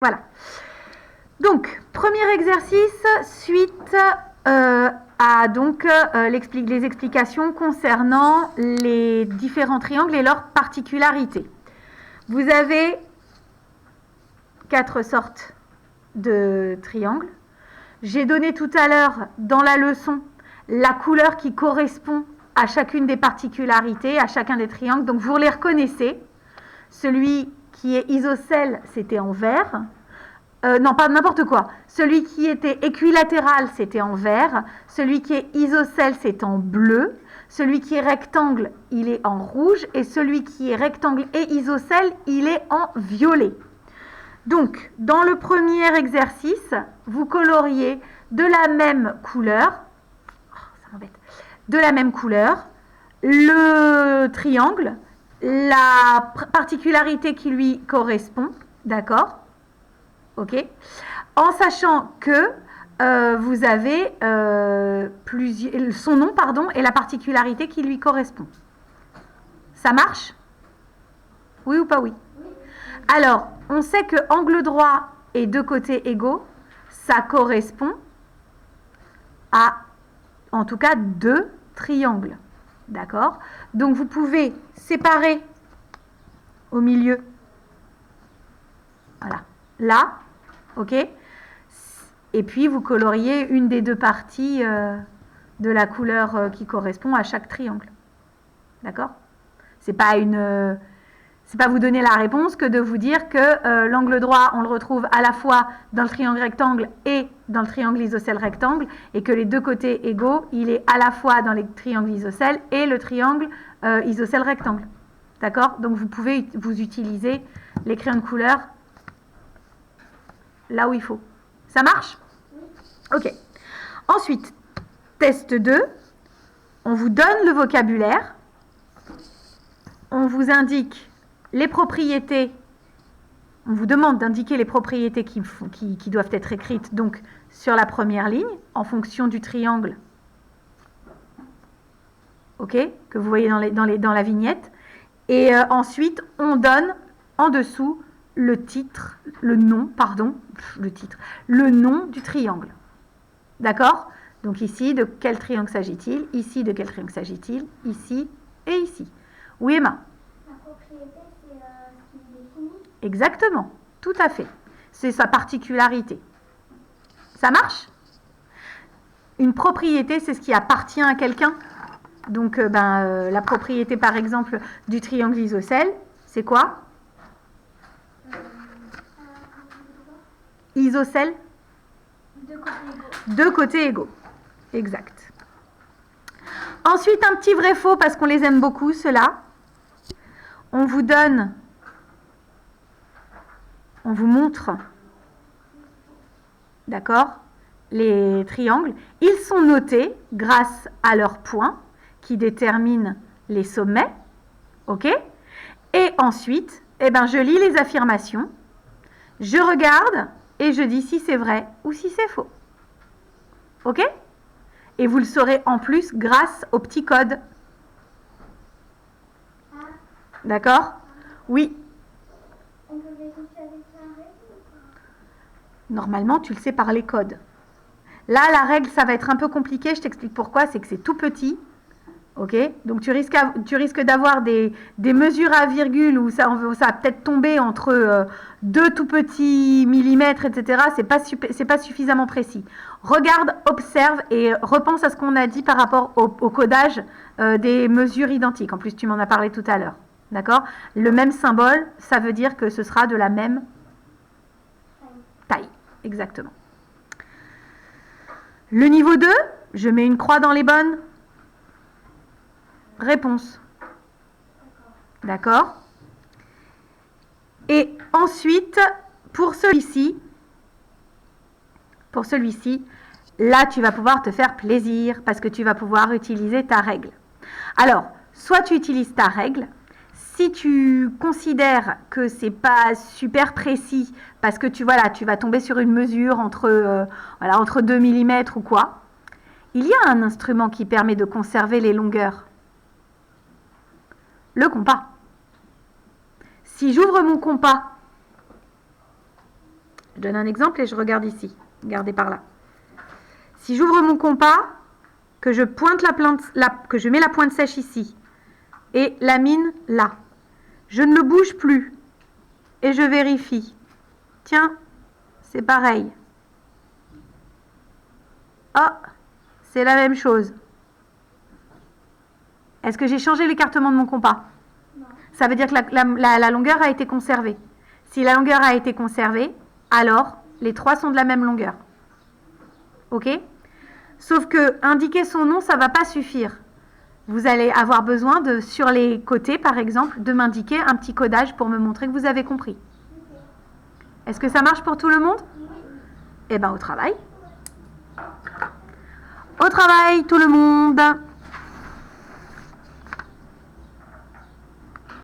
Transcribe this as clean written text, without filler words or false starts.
Voilà. Donc, premier exercice, suite à donc, les explications concernant les différents triangles et leurs particularités. Vous avez 4 sortes de triangles. J'ai donné tout à l'heure dans la leçon la couleur qui correspond à chacune des particularités, à chacun des triangles. Donc vous les reconnaissez. Celui qui est isocèle, c'était en vert. Non, pas n'importe quoi. Celui qui était équilatéral, c'était en vert. Celui qui est isocèle, c'est en bleu. Celui qui est rectangle, il est en rouge. Et celui qui est rectangle et isocèle, il est en violet. Donc, dans le premier exercice, vous coloriez de la même couleur, le triangle, la particularité qui lui correspond, d'accord? Ok? En sachant que vous avez son nom, et la particularité qui lui correspond. Ça marche? Oui ou pas oui? Alors, on sait que angle droit et deux côtés égaux, ça correspond à, en tout cas, 2 triangles. D'accord? Donc, vous pouvez séparer au milieu. Voilà. Là, ok? Et puis, vous coloriez une des 2 parties de la couleur qui correspond à chaque triangle. D'accord? C'est pas vous donner la réponse que de vous dire que l'angle droit, on le retrouve à la fois dans le triangle rectangle et dans le triangle isocèle rectangle, et que les 2 côtés égaux, il est à la fois dans les triangles isocèles et le triangle isocèle rectangle. D'accord? Donc vous pouvez vous utiliser les crayons de couleur là où il faut. Ça marche? Ok. Ensuite, test 2. On vous donne le vocabulaire. On vous indique les propriétés, on vous demande d'indiquer les propriétés qui doivent être écrites donc sur la première ligne en fonction du triangle, ok, que vous voyez dans la vignette. Et ensuite, on donne en dessous le nom du triangle. D'accord? Donc ici, de quel triangle s'agit-il? Ici, de quel triangle s'agit-il? Ici et ici. Oui, Emma? Exactement, tout à fait. C'est sa particularité. Ça marche? Une propriété, c'est ce qui appartient à quelqu'un. Donc, la propriété, par exemple, du triangle isocèle, c'est quoi? Isocèle? 2 côtés égaux. Exact. Ensuite, un petit vrai-faux, parce qu'on les aime beaucoup, ceux-là. On vous donne... On vous montre, d'accord, les triangles. Ils sont notés grâce à leurs points qui déterminent les sommets, ok? Et ensuite, je lis les affirmations, je regarde et je dis si c'est vrai ou si c'est faux, ok? Et vous le saurez en plus grâce au petit code. D'accord? Oui. On peut vérifier avec la règle? Normalement, tu le sais par les codes. Là, la règle, ça va être un peu compliqué. Je t'explique pourquoi. C'est que c'est tout petit. Ok? Donc, tu risques d'avoir des mesures à virgule où ça va peut-être tomber entre 2 tout petits millimètres, etc. C'est pas suffisamment précis. Regarde, observe et repense à ce qu'on a dit par rapport au codage des mesures identiques. En plus, tu m'en as parlé tout à l'heure. D'accord? Le même symbole, ça veut dire que ce sera de la même taille. Exactement. Le niveau 2, je mets une croix dans les bonnes réponses. D'accord? Et ensuite, pour celui-ci, là, tu vas pouvoir te faire plaisir parce que tu vas pouvoir utiliser ta règle. Alors, soit tu utilises ta règle. Si tu considères que c'est pas super précis parce que tu vas tomber sur une mesure entre 2 mm ou quoi, il y a un instrument qui permet de conserver les longueurs. Le compas. Si j'ouvre mon compas Je donne un exemple et je regarde ici. Regardez par là. Si j'ouvre mon compas, que je mets la pointe sèche ici et la mine là, je ne le bouge plus et je vérifie. Tiens, c'est pareil. Oh, c'est la même chose. Est-ce que j'ai changé l'écartement de mon compas? Non. Ça veut dire que la longueur a été conservée. Si la longueur a été conservée, alors les trois sont de la même longueur. Ok? Sauf que indiquer son nom, ça ne va pas suffire. Vous allez avoir besoin de, sur les côtés par exemple, de m'indiquer un petit codage pour me montrer que vous avez compris. Est-ce que ça marche pour tout le monde? Eh bien, au travail. Au travail, tout le monde.